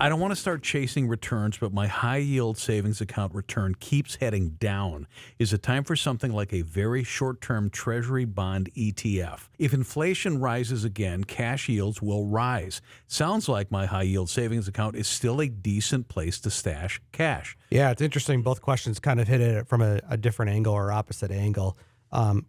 I don't want to start chasing returns, but my high yield savings account return keeps heading down. Is it time for something like a very short term treasury bond ETF? If inflation rises again, cash yields will rise. Sounds like my high yield savings account is still a decent place to stash cash. Yeah, it's interesting. Both questions kind of hit it from a different angle or opposite angle.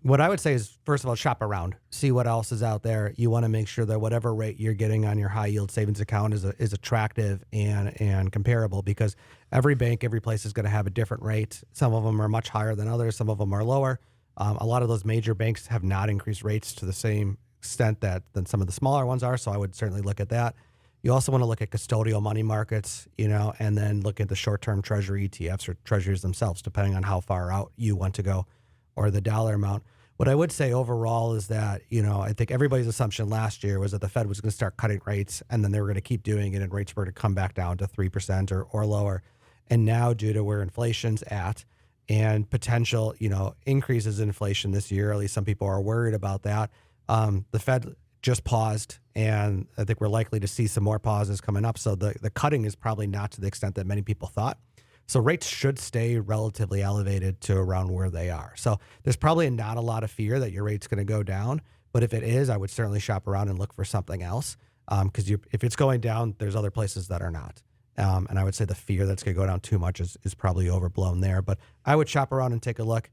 What I would say is, first of all, shop around, see what else is out there. You want to make sure that whatever rate you're getting on your high yield savings account is attractive and comparable, because every bank, every place is going to have a different rate. Some of them are much higher than others. Some of them are lower. A lot of those major banks have not increased rates to the same extent than some of the smaller ones are. So I would certainly look at that. You also want to look at custodial money markets, and then look at the short-term treasury ETFs or treasuries themselves, depending on how far out you want to go or the dollar amount. What I would say overall is that, I think everybody's assumption last year was that the Fed was going to start cutting rates, and then they were going to keep doing it, and rates were to come back down to 3% or lower. And now, due to where inflation's at and potential, increases in inflation this year, at least some people are worried about that. The Fed just paused, and I think we're likely to see some more pauses coming up. So the cutting is probably not to the extent that many people thought. So rates should stay relatively elevated to around where they are. So there's probably not a lot of fear that your rate's going to go down. But if it is, I would certainly shop around and look for something else. Because if it's going down, there's other places that are not. And I would say the fear that's going to go down too much is probably overblown there. But I would shop around and take a look.